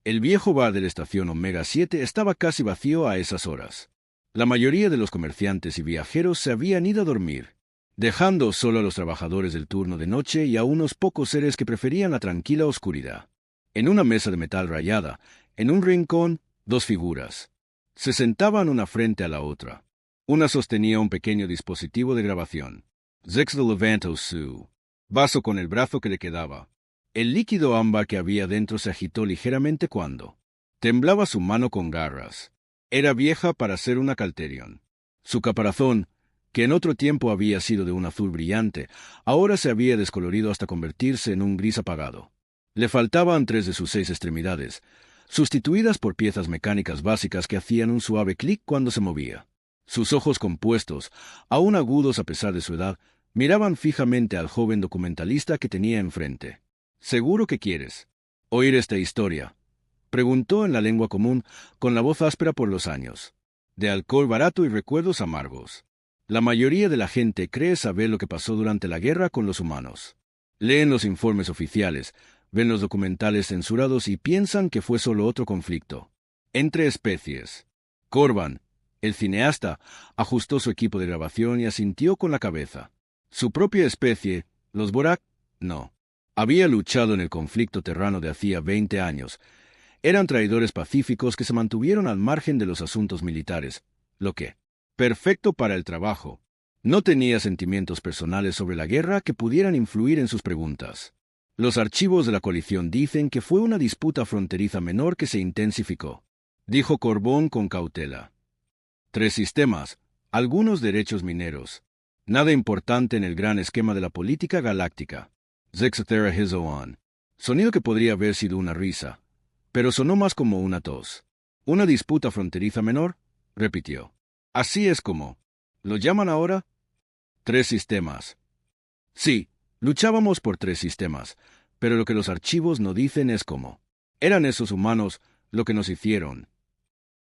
El viejo bar de la estación Omega 7 estaba casi vacío a esas horas. La mayoría de los comerciantes y viajeros se habían ido a dormir, dejando solo a los trabajadores del turno de noche y a unos pocos seres que preferían la tranquila oscuridad. En una mesa de metal rayada, en un rincón, dos figuras. Se sentaban una frente a la otra. Una sostenía un pequeño dispositivo de grabación. Zexda levantó su vaso con el brazo que le quedaba. El líquido ámbar que había dentro se agitó ligeramente cuando temblaba su mano con garras. Era vieja para ser una Calterion. Su caparazón, que en otro tiempo había sido de un azul brillante, ahora se había descolorido hasta convertirse en un gris apagado. Le faltaban 3 de sus 6 extremidades, sustituidas por piezas mecánicas básicas que hacían un suave clic cuando se movía. Sus ojos compuestos, aún agudos a pesar de su edad, miraban fijamente al joven documentalista que tenía enfrente. —¿Seguro que quieres oír esta historia? —preguntó en la lengua común, con la voz áspera por los años. De alcohol barato y recuerdos amargos. La mayoría de la gente cree saber lo que pasó durante la guerra con los humanos. Leen los informes oficiales, ven los documentales censurados y piensan que fue solo otro conflicto entre especies. Corban, el cineasta, ajustó su equipo de grabación y asintió con la cabeza. Su propia especie, los Borak, no. Había luchado en el conflicto terrano de hacía 20 años. Eran traidores pacíficos que se mantuvieron al margen de los asuntos militares, lo que, perfecto para el trabajo, no tenía sentimientos personales sobre la guerra que pudieran influir en sus preguntas. Los archivos de la coalición dicen que fue una disputa fronteriza menor que se intensificó, dijo Corbón con cautela. 3 sistemas, algunos derechos mineros. Nada importante en el gran esquema de la política galáctica. Zexathera Hizoan. Sonido que podría haber sido una risa, pero sonó más como una tos. ¿Una disputa fronteriza menor? Repitió. Así es como ¿lo llaman ahora? 3 sistemas. Sí, luchábamos por 3 sistemas, pero lo que los archivos no dicen es cómo. Eran esos humanos lo que nos hicieron.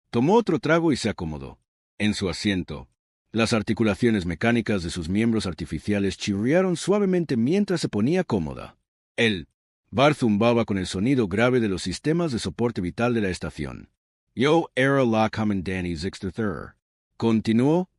Tomó otro trago y se acomodó en su asiento. Las articulaciones mecánicas de sus miembros artificiales chirriaron suavemente mientras se ponía cómoda. El bar zumbaba con el sonido grave de los sistemas de soporte vital de la estación. Yo era la Commandante Zixter. Continuó,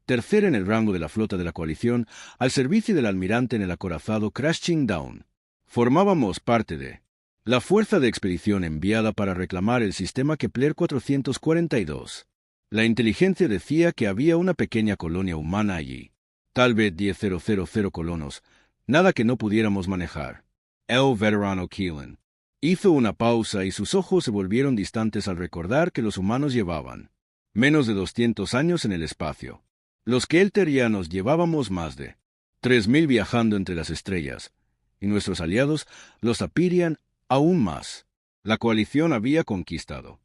tercera en el rango de la flota de la coalición, al servicio del almirante en el acorazado Crashing Down. Formábamos parte de la fuerza de expedición enviada para reclamar el sistema Kepler 442. La inteligencia decía que había una pequeña colonia humana allí, tal vez 10,000 colonos, nada que no pudiéramos manejar. El veterano Keelan hizo una pausa y sus ojos se volvieron distantes al recordar que los humanos llevaban menos de 200 años en el espacio. Los kelterianos llevábamos más de 3.000 viajando entre las estrellas, y nuestros aliados, los Apirian, aún más. La coalición había conquistado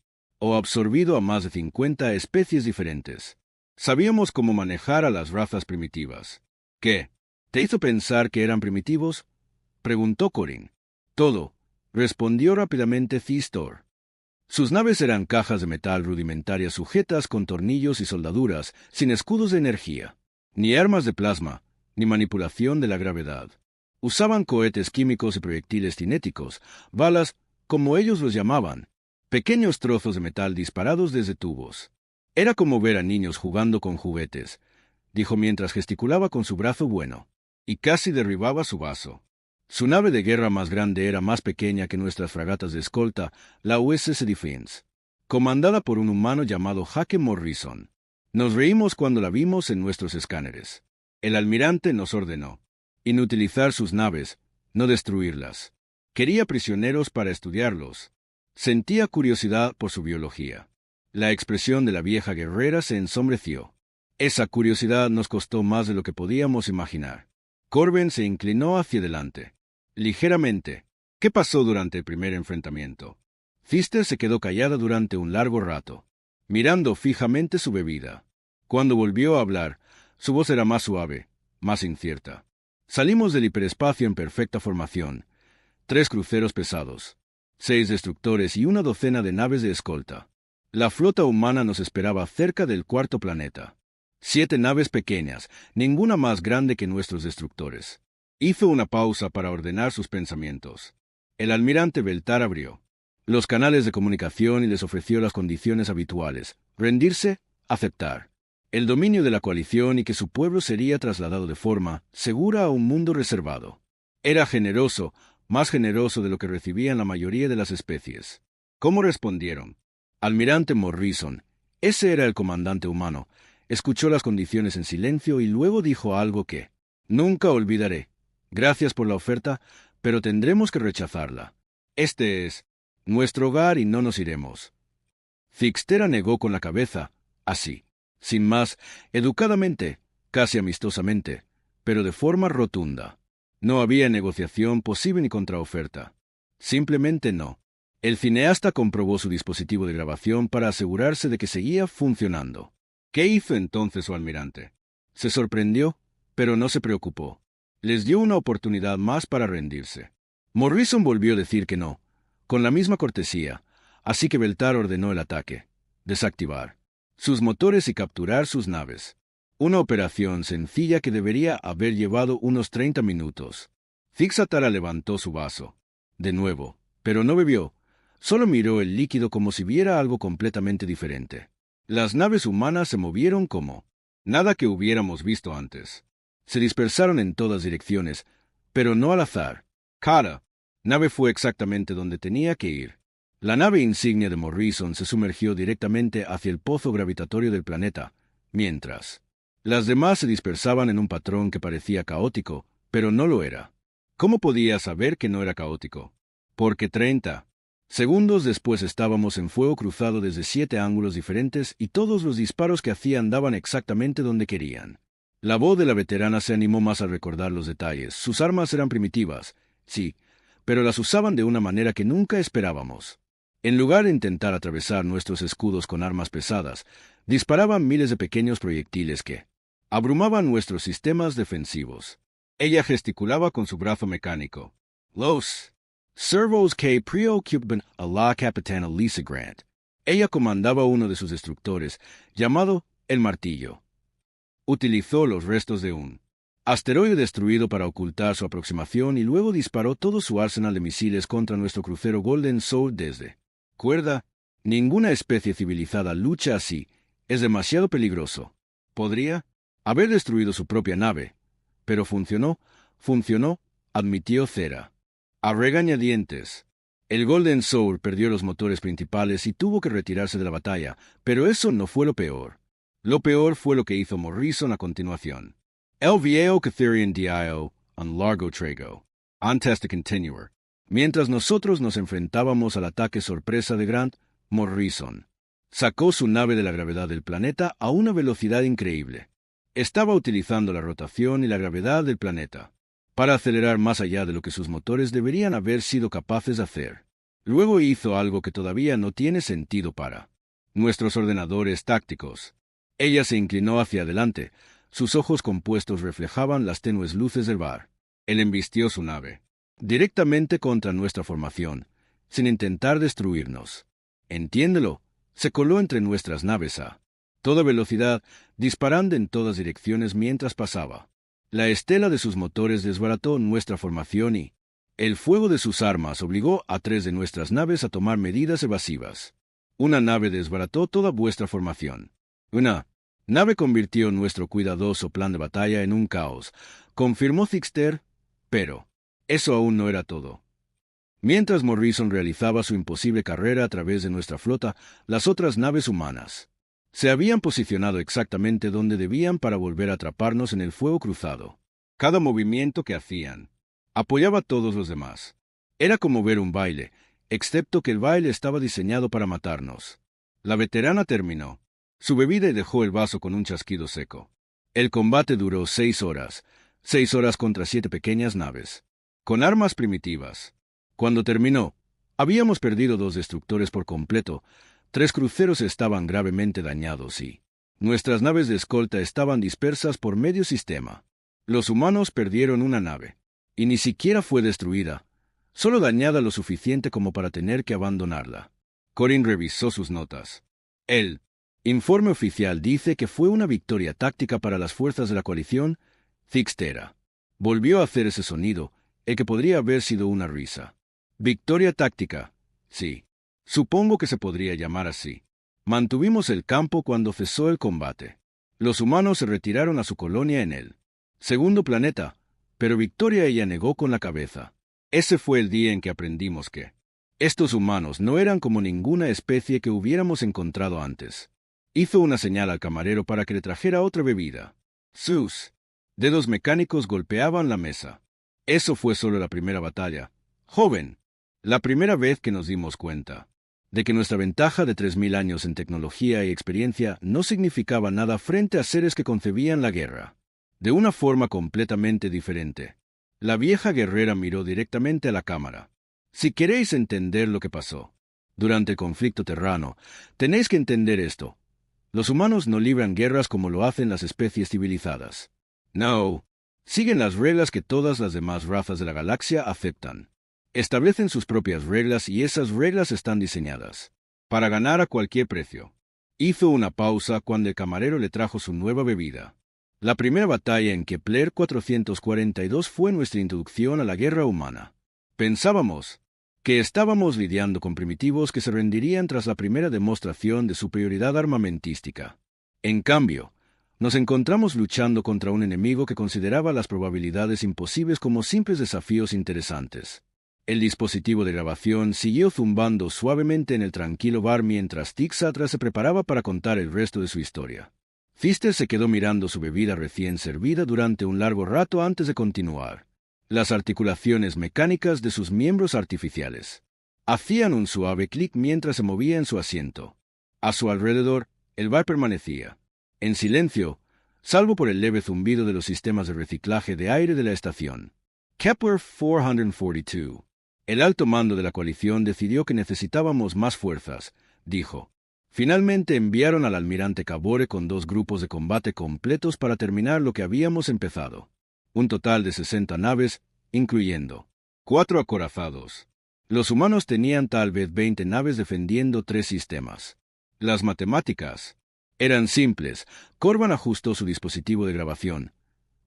o absorbido a más de 50 especies diferentes. Sabíamos cómo manejar a las razas primitivas. ¿Qué? ¿Te hizo pensar que eran primitivos? Preguntó Corin. Todo, respondió rápidamente Thistor. Sus naves eran cajas de metal rudimentarias sujetas con tornillos y soldaduras, sin escudos de energía, ni armas de plasma, ni manipulación de la gravedad. Usaban cohetes químicos y proyectiles cinéticos, balas, como ellos los llamaban, pequeños trozos de metal disparados desde tubos. Era como ver a niños jugando con juguetes, dijo mientras gesticulaba con su brazo bueno, y casi derribaba su vaso. Su nave de guerra más grande era más pequeña que nuestras fragatas de escolta, la USS Defense, comandada por un humano llamado Hake Morrison. Nos reímos cuando la vimos en nuestros escáneres. El almirante nos ordenó inutilizar sus naves, no destruirlas. Quería prisioneros para estudiarlos. Sentía curiosidad por su biología. La expresión de la vieja guerrera se ensombreció. Esa curiosidad nos costó más de lo que podíamos imaginar. Corben se inclinó hacia adelante, ligeramente. ¿Qué pasó durante el primer enfrentamiento? Thistor se quedó callada durante un largo rato, mirando fijamente su bebida. Cuando volvió a hablar, su voz era más suave, más incierta. Salimos del hiperespacio en perfecta formación. 3 cruceros pesados, 6 destructores y una docena de naves de escolta. La flota humana nos esperaba cerca del 4º planeta. 7 naves pequeñas, ninguna más grande que nuestros destructores. Hizo una pausa para ordenar sus pensamientos. El almirante Beltar abrió los canales de comunicación y les ofreció las condiciones habituales: rendirse, aceptar el dominio de la coalición y que su pueblo sería trasladado de forma segura a un mundo reservado. Era generoso, más generoso de lo que recibían la mayoría de las especies. ¿Cómo respondieron? Almirante Morrison, ese era el comandante humano, escuchó las condiciones en silencio y luego dijo algo que nunca olvidaré. Gracias por la oferta, pero tendremos que rechazarla. Este es nuestro hogar y no nos iremos. Fixtera negó con la cabeza, así, sin más, educadamente, casi amistosamente, pero de forma rotunda. No había negociación posible ni contraoferta. Simplemente no. El cineasta comprobó su dispositivo de grabación para asegurarse de que seguía funcionando. ¿Qué hizo entonces su almirante? Se sorprendió, pero no se preocupó. Les dio una oportunidad más para rendirse. Morrison volvió a decir que no, con la misma cortesía, así que Beltar ordenó el ataque: desactivar sus motores y capturar sus naves. Una operación sencilla que debería haber llevado unos 30 minutos. Fixatara levantó su vaso. De nuevo, pero no bebió. Solo miró el líquido como si viera algo completamente diferente. Las naves humanas se movieron como nada que hubiéramos visto antes. Se dispersaron en todas direcciones, pero no al azar. Cada nave fue exactamente donde tenía que ir. La nave insignia de Morrison se sumergió directamente hacia el pozo gravitatorio del planeta, mientras las demás se dispersaban en un patrón que parecía caótico, pero no lo era. ¿Cómo podía saber que no era caótico? Porque 30 segundos después estábamos en fuego cruzado desde 7 ángulos diferentes y todos los disparos que hacían daban exactamente donde querían. La voz de la veterana se animó más al recordar los detalles. Sus armas eran primitivas, sí, pero las usaban de una manera que nunca esperábamos. En lugar de intentar atravesar nuestros escudos con armas pesadas, disparaban miles de pequeños proyectiles que abrumaban nuestros sistemas defensivos. Ella gesticulaba con su brazo mecánico. Los servos que preocupan a la capitana Lisa Grant. Ella comandaba uno de sus destructores, llamado el Martillo. Utilizó los restos de un asteroide destruido para ocultar su aproximación y luego disparó todo su arsenal de misiles contra nuestro crucero Golden Soul desde cuerda. Ninguna especie civilizada lucha así. Es demasiado peligroso. Podría haber destruido su propia nave. Pero funcionó, admitió Cera. A regañadientes. El Golden Soul perdió los motores principales y tuvo que retirarse de la batalla, pero eso no fue lo peor. Lo peor fue lo que hizo Morrison a continuación. El viejo Catherian dio un largo trago antes de continuar. Mientras nosotros nos enfrentábamos al ataque sorpresa de Grant, Morrison sacó su nave de la gravedad del planeta a una velocidad increíble. Estaba utilizando la rotación y la gravedad del planeta para acelerar más allá de lo que sus motores deberían haber sido capaces de hacer. Luego hizo algo que todavía no tiene sentido para nuestros ordenadores tácticos. Ella se inclinó hacia adelante. Sus ojos compuestos reflejaban las tenues luces del bar. Él embistió su nave directamente contra nuestra formación, sin intentar destruirnos. Entiéndelo, se coló entre nuestras naves a toda velocidad, disparando en todas direcciones mientras pasaba. La estela de sus motores desbarató nuestra formación y el fuego de sus armas obligó a 3 de nuestras naves a tomar medidas evasivas. Una nave desbarató toda vuestra formación. Una nave convirtió nuestro cuidadoso plan de batalla en un caos, confirmó Fixter, pero eso aún no era todo. Mientras Morrison realizaba su imposible carrera a través de nuestra flota, las otras naves humanas se habían posicionado exactamente donde debían para volver a atraparnos en el fuego cruzado. Cada movimiento que hacían apoyaba a todos los demás. Era como ver un baile, excepto que el baile estaba diseñado para matarnos. La veterana terminó su bebida y dejó el vaso con un chasquido seco. El combate duró 6 horas, 6 horas contra 7 pequeñas naves, con armas primitivas. Cuando terminó, habíamos perdido 2 destructores por completo, 3 cruceros estaban gravemente dañados y nuestras naves de escolta estaban dispersas por medio sistema. Los humanos perdieron una nave, y ni siquiera fue destruida, solo dañada lo suficiente como para tener que abandonarla. Corin revisó sus notas. El informe oficial dice que fue una victoria táctica para las fuerzas de la coalición. Fixtera volvió a hacer ese sonido, el que podría haber sido una risa. Victoria táctica, sí. Supongo que se podría llamar así. Mantuvimos el campo cuando cesó el combate. Los humanos se retiraron a su colonia en el segundo planeta, pero Victoria ella negó con la cabeza. Ese fue el día en que aprendimos que estos humanos no eran como ninguna especie que hubiéramos encontrado antes. Hizo una señal al camarero para que le trajera otra bebida. Sus dedos mecánicos golpeaban la mesa. Eso fue solo la primera batalla. Joven, la primera vez que nos dimos cuenta de que nuestra ventaja de 3000 años en tecnología y experiencia no significaba nada frente a seres que concebían la guerra de una forma completamente diferente. La vieja guerrera miró directamente a la cámara. Si queréis entender lo que pasó durante el conflicto terrano, tenéis que entender esto. Los humanos no libran guerras como lo hacen las especies civilizadas. No. Siguen las reglas que todas las demás razas de la galaxia aceptan. Establecen sus propias reglas y esas reglas están diseñadas para ganar a cualquier precio. Hizo una pausa cuando el camarero le trajo su nueva bebida. La primera batalla en Kepler 442 fue nuestra introducción a la guerra humana. Pensábamos que estábamos lidiando con primitivos que se rendirían tras la primera demostración de superioridad armamentística. En cambio, nos encontramos luchando contra un enemigo que consideraba las probabilidades imposibles como simples desafíos interesantes. El dispositivo de grabación siguió zumbando suavemente en el tranquilo bar mientras Tixatra se preparaba para contar el resto de su historia. Fister se quedó mirando su bebida recién servida durante un largo rato antes de continuar. Las articulaciones mecánicas de sus miembros artificiales hacían un suave clic mientras se movía en su asiento. A su alrededor, el bar permanecía en silencio, salvo por el leve zumbido de los sistemas de reciclaje de aire de la estación. Kepler 442. El alto mando de la coalición decidió que necesitábamos más fuerzas, dijo. Finalmente enviaron al almirante Cabore con 2 grupos de combate completos para terminar lo que habíamos empezado. Un total de 60 naves, incluyendo 4 acorazados. Los humanos tenían tal vez 20 naves defendiendo 3 sistemas. Las matemáticas eran simples. Corban ajustó su dispositivo de grabación,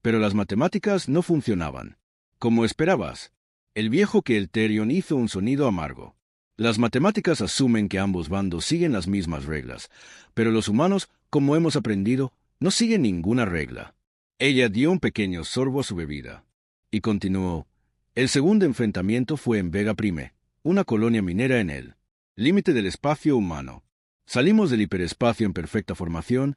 pero las matemáticas no funcionaban. Como esperabas, el viejo Kelterion hizo un sonido amargo. Las matemáticas asumen que ambos bandos siguen las mismas reglas, pero los humanos, como hemos aprendido, no siguen ninguna regla. Ella dio un pequeño sorbo a su bebida y continuó. El segundo enfrentamiento fue en Vega Prime, una colonia minera en el límite del espacio humano. Salimos del hiperespacio en perfecta formación,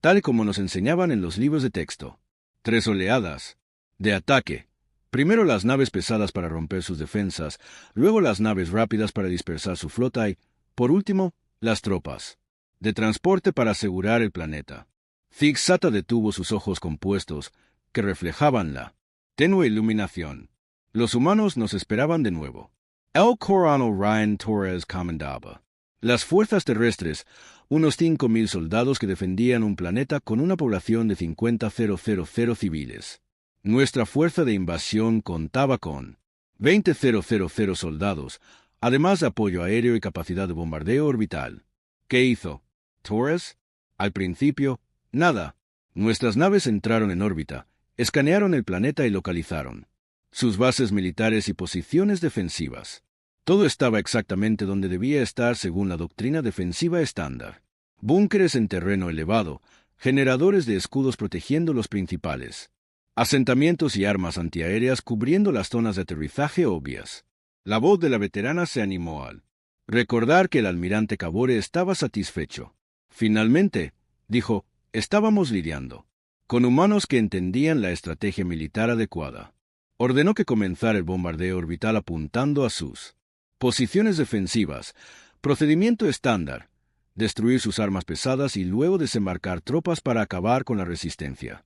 tal y como nos enseñaban en los libros de texto. 3 oleadas de ataque. Primero las naves pesadas para romper sus defensas, luego las naves rápidas para dispersar su flota y, por último, las tropas de transporte para asegurar el planeta. Tixatra detuvo sus ojos compuestos, que reflejaban la tenue iluminación. Los humanos nos esperaban de nuevo. El coronel Ryan Torres comandaba las fuerzas terrestres, unos 5,000 soldados que defendían un planeta con una población de 50,000 civiles. Nuestra fuerza de invasión contaba con 20,000 soldados, además de apoyo aéreo y capacidad de bombardeo orbital. ¿Qué hizo Torres? Al principio, nada. Nuestras naves entraron en órbita, escanearon el planeta y localizaron sus bases militares y posiciones defensivas. Todo estaba exactamente donde debía estar según la doctrina defensiva estándar. Búnkeres en terreno elevado, generadores de escudos protegiendo los principales asentamientos y armas antiaéreas cubriendo las zonas de aterrizaje obvias. La voz de la veterana se animó al recordar que el almirante Cabore estaba satisfecho. Finalmente, dijo, estábamos lidiando con humanos que entendían la estrategia militar adecuada. Ordenó que comenzara el bombardeo orbital apuntando a sus posiciones defensivas, procedimiento estándar, destruir sus armas pesadas y luego desembarcar tropas para acabar con la resistencia.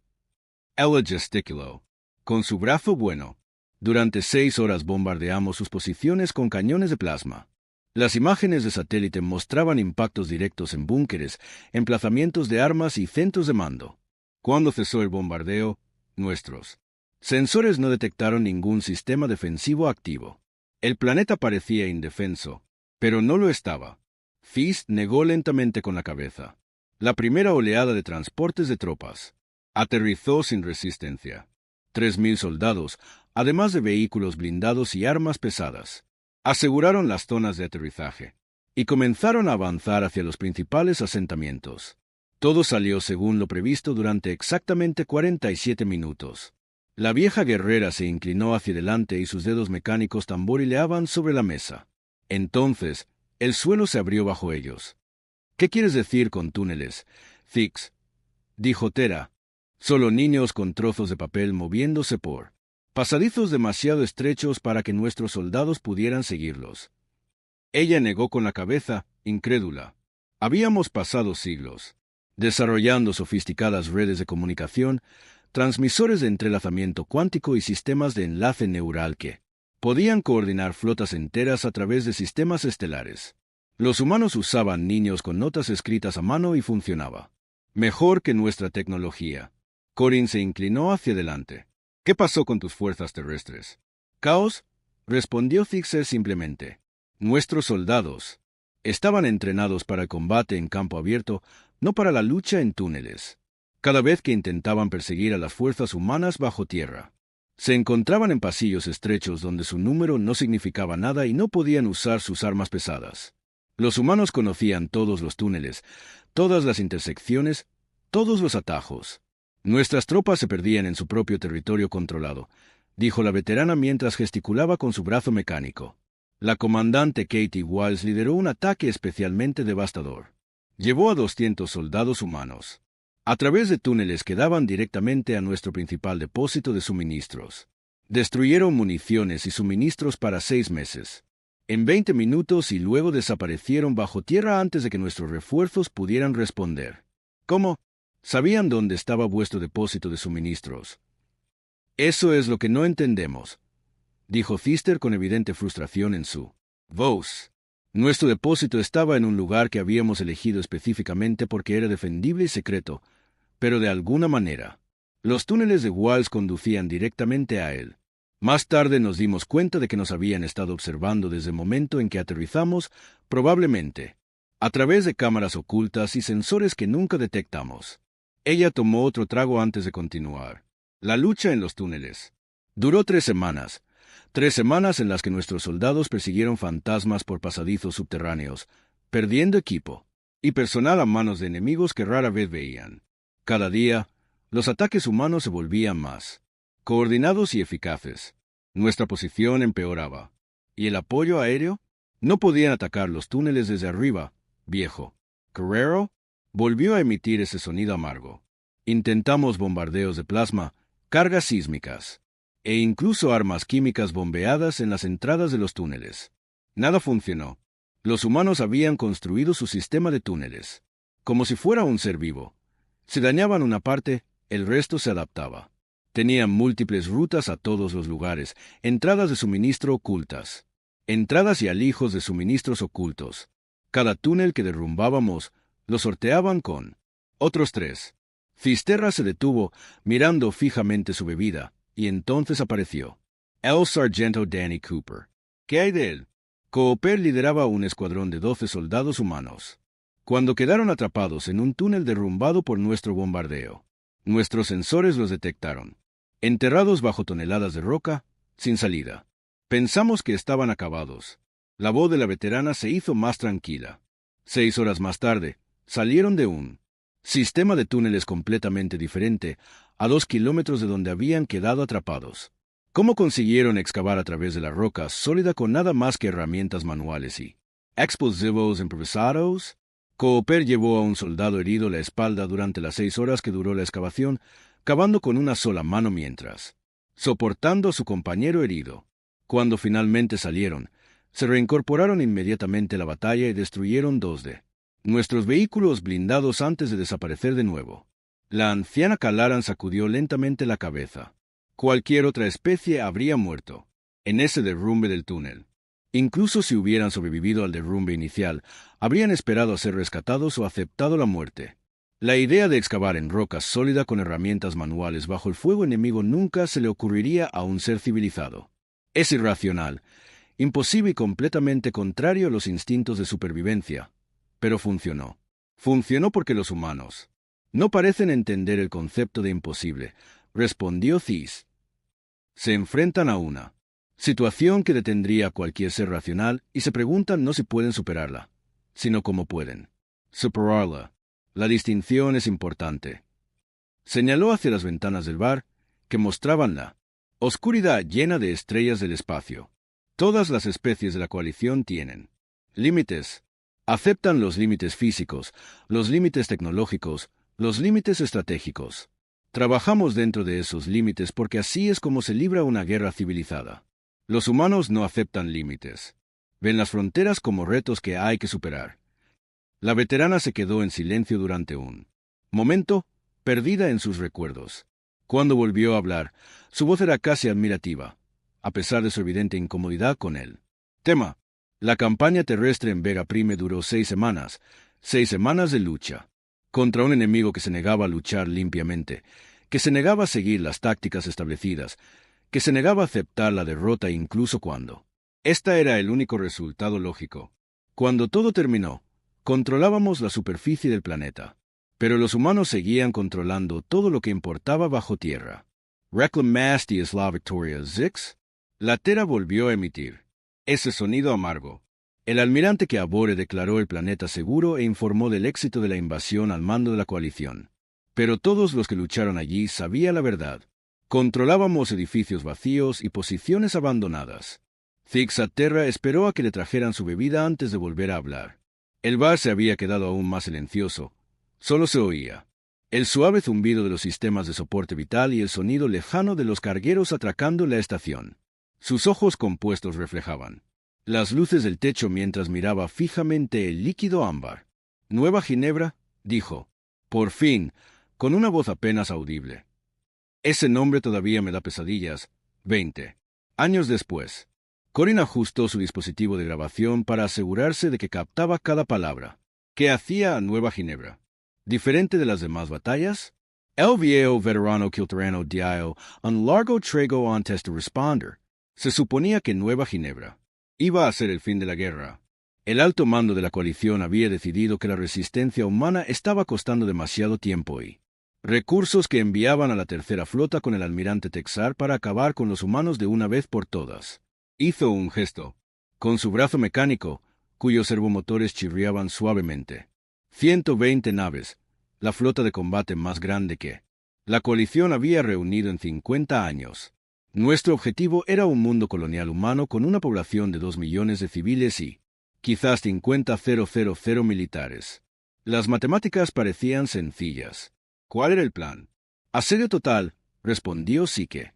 Ella gesticuló con su brazo bueno. Durante 6 horas bombardeamos sus posiciones con cañones de plasma. Las imágenes de satélite mostraban impactos directos en búnkeres, emplazamientos de armas y centros de mando. Cuando cesó el bombardeo, nuestros sensores no detectaron ningún sistema defensivo activo. El planeta parecía indefenso, pero no lo estaba. Fist negó lentamente con la cabeza. La primera oleada de transportes de tropas aterrizó sin resistencia. 3,000 soldados, además de vehículos blindados y armas pesadas, aseguraron las zonas de aterrizaje. y comenzaron a avanzar hacia los principales asentamientos. Todo salió según lo previsto durante exactamente 47 minutos. La vieja guerrera se inclinó hacia adelante y sus dedos mecánicos tamborileaban sobre la mesa. Entonces, el suelo se abrió bajo ellos. «¿Qué quieres decir con túneles, Fix?», dijo Tera. «Solo niños con trozos de papel moviéndose por pasadizos demasiado estrechos para que nuestros soldados pudieran seguirlos». Ella negó con la cabeza, incrédula. Habíamos pasado siglos desarrollando sofisticadas redes de comunicación, transmisores de entrelazamiento cuántico y sistemas de enlace neural que podían coordinar flotas enteras a través de sistemas estelares. Los humanos usaban niños con notas escritas a mano y funcionaba mejor que nuestra tecnología. Corin se inclinó hacia adelante. «¿Qué pasó con tus fuerzas terrestres?» «Caos», respondió Fixer simplemente. «Nuestros soldados estaban entrenados para el combate en campo abierto, no para la lucha en túneles. Cada vez que intentaban perseguir a las fuerzas humanas bajo tierra, se encontraban en pasillos estrechos donde su número no significaba nada y no podían usar sus armas pesadas. Los humanos conocían todos los túneles, todas las intersecciones, todos los atajos. Nuestras tropas se perdían en su propio territorio controlado», dijo la veterana mientras gesticulaba con su brazo mecánico. La comandante Katie Wiles lideró un ataque especialmente devastador. Llevó a 200 soldados humanos a través de túneles que daban directamente a nuestro principal depósito de suministros. Destruyeron municiones y suministros para 6 meses. En 20 minutos y luego desaparecieron bajo tierra antes de que nuestros refuerzos pudieran responder. «¿Cómo? ¿Sabían dónde estaba vuestro depósito de suministros?» «Eso es lo que no entendemos», dijo Pfister con evidente frustración en su voz. «Nuestro depósito estaba en un lugar que habíamos elegido específicamente porque era defendible y secreto, pero de alguna manera los túneles de Wiles conducían directamente a él. Más tarde nos dimos cuenta de que nos habían estado observando desde el momento en que aterrizamos, probablemente a través de cámaras ocultas y sensores que nunca detectamos». Ella tomó otro trago antes de continuar. «La lucha en los túneles duró 3 semanas. 3 semanas en las que nuestros soldados persiguieron fantasmas por pasadizos subterráneos, perdiendo equipo y personal a manos de enemigos que rara vez veían. Cada día, los ataques humanos se volvían más coordinados y eficaces. Nuestra posición empeoraba. ¿Y el apoyo aéreo? No podían atacar los túneles desde arriba, viejo». Guerrero volvió a emitir ese sonido amargo. «Intentamos bombardeos de plasma, cargas sísmicas e incluso armas químicas bombeadas en las entradas de los túneles. Nada funcionó. Los humanos habían construido su sistema de túneles como si fuera un ser vivo. Si dañaban una parte, el resto se adaptaba. Tenían múltiples rutas a todos los lugares, entradas de suministro ocultas, entradas y alijos de suministros ocultos. Cada túnel que derrumbábamos lo sorteaban con otros 3. Fisterra se detuvo, mirando fijamente su bebida, y entonces apareció el sargento Danny Cooper. «¿Qué hay de él?» Cooper lideraba un escuadrón de 12 soldados humanos. Cuando quedaron atrapados en un túnel derrumbado por nuestro bombardeo, nuestros sensores los detectaron, enterrados bajo toneladas de roca, sin salida. Pensamos que estaban acabados». La voz de la veterana se hizo más tranquila. 6 horas más tarde, salieron de un sistema de túneles completamente diferente, a 2 kilómetros de donde habían quedado atrapados. ¿Cómo consiguieron excavar a través de la roca sólida con nada más que herramientas manuales y explosivos improvisados? Cooper llevó a un soldado herido la espalda durante las 6 horas que duró la excavación, cavando con una sola mano mientras soportando a su compañero herido. Cuando finalmente salieron, se reincorporaron inmediatamente a la batalla y destruyeron 2 de nuestros vehículos blindados antes de desaparecer de nuevo. La anciana Calaran sacudió lentamente la cabeza. Cualquier otra especie habría muerto en ese derrumbe del túnel. Incluso si hubieran sobrevivido al derrumbe inicial, habrían esperado a ser rescatados o aceptado la muerte. La idea de excavar en roca sólida con herramientas manuales bajo el fuego enemigo nunca se le ocurriría a un ser civilizado. Es irracional, imposible y completamente contrario a los instintos de supervivencia. Pero funcionó. Funcionó porque los humanos no parecen entender el concepto de imposible, respondió Thies. Se enfrentan a una situación que detendría a cualquier ser racional y se preguntan no si pueden superarla. sino cómo pueden superarla. La distinción es importante. Señaló hacia las ventanas del bar, que mostraban la oscuridad llena de estrellas del espacio. Todas las especies de la coalición tienen límites. Aceptan los límites físicos, los límites tecnológicos, los límites estratégicos. Trabajamos dentro de esos límites porque así es como se libra una guerra civilizada. Los humanos no aceptan límites. Ven las fronteras como retos que hay que superar. La veterana se quedó en silencio durante un momento, perdida en sus recuerdos. Cuando volvió a hablar, su voz era casi admirativa, a pesar de su evidente incomodidad con el tema. La campaña terrestre en Vega Prime duró 6 semanas, 6 semanas de lucha, contra un enemigo que se negaba a luchar limpiamente, que se negaba a seguir las tácticas establecidas, que se negaba a aceptar la derrota incluso cuando esta era el único resultado lógico. Cuando todo terminó, controlábamos la superficie del planeta, pero los humanos seguían controlando todo lo que importaba bajo tierra. Reclam Masti es la victoria, Zix. La Tera volvió a emitir ese sonido amargo. El almirante que Abore declaró el planeta seguro e informó del éxito de la invasión al mando de la coalición. Pero todos los que lucharon allí sabían la verdad. Controlábamos edificios vacíos y posiciones abandonadas. Zixaterra esperó a que le trajeran su bebida antes de volver a hablar. El bar se había quedado aún más silencioso. Solo se oía el suave zumbido de los sistemas de soporte vital y el sonido lejano de los cargueros atracando la estación. Sus ojos compuestos reflejaban las luces del techo mientras miraba fijamente el líquido ámbar. Nueva Ginebra, dijo, por fin, con una voz apenas audible. Ese nombre todavía me da pesadillas. 20 años después. Corin ajustó su dispositivo de grabación para asegurarse de que captaba cada palabra. ¿Qué hacía a Nueva Ginebra? ¿Diferente de las demás batallas? El viejo veterano Kilterano dijo un largo trego antes de responder. Se suponía que Nueva Ginebra iba a ser el fin de la guerra. El alto mando de la coalición había decidido que la resistencia humana estaba costando demasiado tiempo y recursos que enviaban a la tercera flota con el almirante Texar para acabar con los humanos de una vez por todas. Hizo un gesto con su brazo mecánico, cuyos servomotores chirriaban suavemente. 120 naves, la flota de combate más grande que la coalición había reunido en 50 años. Nuestro objetivo era un mundo colonial humano con una población de 2 millones de civiles y quizás 50,000 militares. Las matemáticas parecían sencillas. ¿Cuál era el plan? Asedio total, respondió Psique.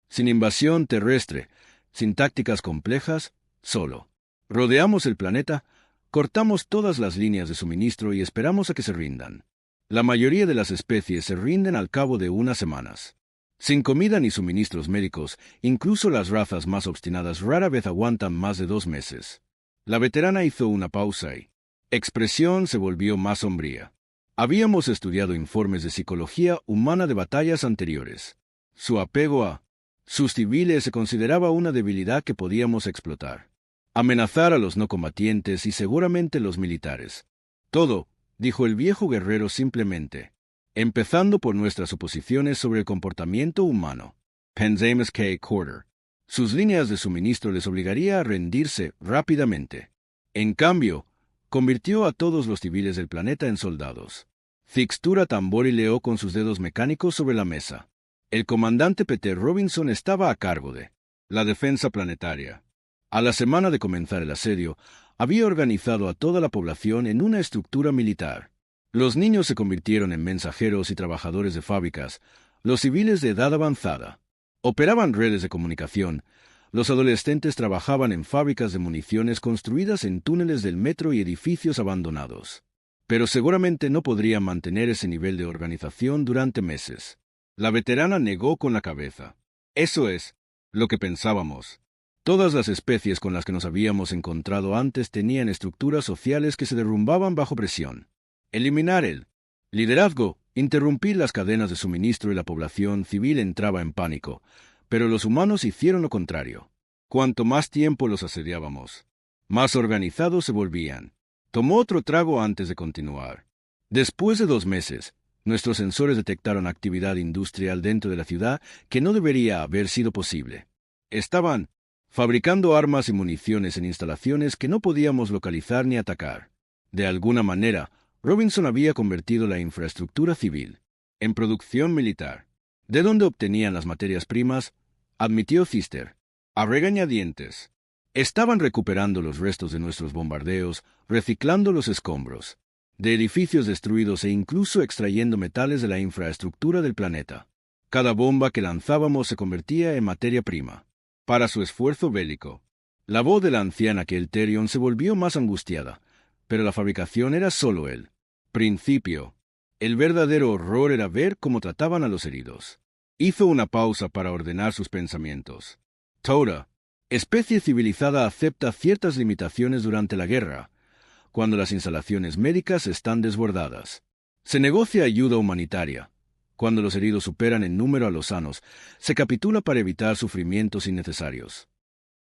Sin invasión terrestre, sin tácticas complejas, solo. Rodeamos el planeta, cortamos todas las líneas de suministro y esperamos a que se rindan. La mayoría de las especies se rinden al cabo de unas semanas. Sin comida ni suministros médicos, incluso las razas más obstinadas rara vez aguantan más de 2 meses. La veterana hizo una pausa y expresión se volvió más sombría. Habíamos estudiado informes de psicología humana de batallas anteriores. Su apego a sus civiles se consideraba una debilidad que podíamos explotar. Amenazar a los no combatientes y seguramente los militares. Todo, dijo el viejo guerrero simplemente, empezando por nuestras suposiciones sobre el comportamiento humano. Pensames que Quarter. Sus líneas de suministro les obligaría a rendirse rápidamente. En cambio, convirtió a todos los civiles del planeta en soldados. Fixtura tamborileó con sus dedos mecánicos sobre la mesa. El comandante Peter Robinson estaba a cargo de la defensa planetaria. A la semana de comenzar el asedio, había organizado a toda la población en una estructura militar. Los niños se convirtieron en mensajeros y trabajadores de fábricas, los civiles de edad avanzada operaban redes de comunicación, los adolescentes trabajaban en fábricas de municiones construidas en túneles del metro y edificios abandonados. Pero seguramente no podrían mantener ese nivel de organización durante meses. La veterana negó con la cabeza. Eso es lo que pensábamos. Todas las especies con las que nos habíamos encontrado antes tenían estructuras sociales que se derrumbaban bajo presión. Eliminar el liderazgo, interrumpir las cadenas de suministro y la población civil entraba en pánico, pero los humanos hicieron lo contrario. Cuanto más tiempo los asediábamos, más organizados se volvían. Tomó otro trago antes de continuar. Después de 2 meses, nuestros sensores detectaron actividad industrial dentro de la ciudad que no debería haber sido posible. Estaban fabricando armas y municiones en instalaciones que no podíamos localizar ni atacar. De alguna manera, Robinson había convertido la infraestructura civil en producción militar. ¿De dónde obtenían las materias primas?, admitió Pfister, a regañadientes. Estaban recuperando los restos de nuestros bombardeos, reciclando los escombros de edificios destruidos e incluso extrayendo metales de la infraestructura del planeta. Cada bomba que lanzábamos se convertía en materia prima para su esfuerzo bélico. La voz de la anciana Kelterion se volvió más angustiada, pero la fabricación era solo el principio. El verdadero horror era ver cómo trataban a los heridos. Hizo una pausa para ordenar sus pensamientos. Toda especie civilizada acepta ciertas limitaciones durante la guerra, cuando las instalaciones médicas están desbordadas. Se negocia ayuda humanitaria. Cuando los heridos superan en número a los sanos, se capitula para evitar sufrimientos innecesarios.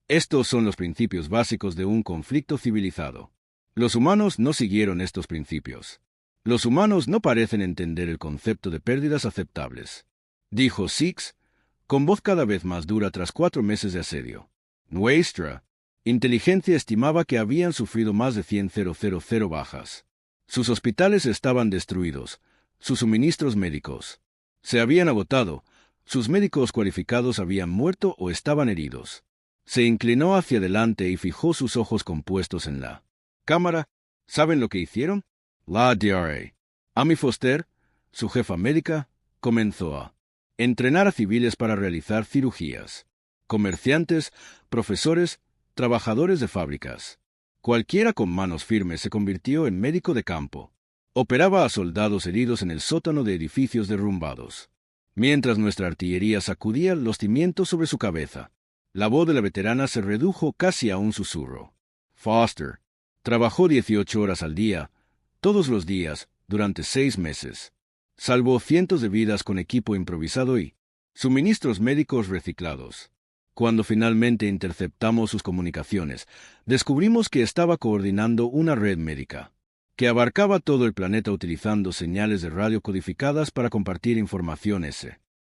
Estos son los principios básicos de un conflicto civilizado. Los humanos no siguieron estos principios. Los humanos no parecen entender el concepto de pérdidas aceptables, dijo Six, con voz cada vez más dura tras 4 meses de asedio. Nuestra inteligencia estimaba que habían sufrido más de 100,000 bajas. Sus hospitales estaban destruidos, sus suministros médicos se habían agotado, sus médicos cualificados habían muerto o estaban heridos. Se inclinó hacia adelante y fijó sus ojos compuestos en la cámara. ¿Saben lo que hicieron? La DRA, Amy Foster, su jefa médica, comenzó a entrenar a civiles para realizar cirugías. Comerciantes, profesores, trabajadores de fábricas. Cualquiera con manos firmes se convirtió en médico de campo. Operaba a soldados heridos en el sótano de edificios derrumbados, mientras nuestra artillería sacudía los cimientos sobre su cabeza. La voz de la veterana se redujo casi a un susurro. Foster trabajó 18 horas al día, todos los días, durante 6 meses. Salvó cientos de vidas con equipo improvisado y suministros médicos reciclados. Cuando finalmente interceptamos sus comunicaciones, descubrimos que estaba coordinando una red médica que abarcaba todo el planeta utilizando señales de radio codificadas para compartir información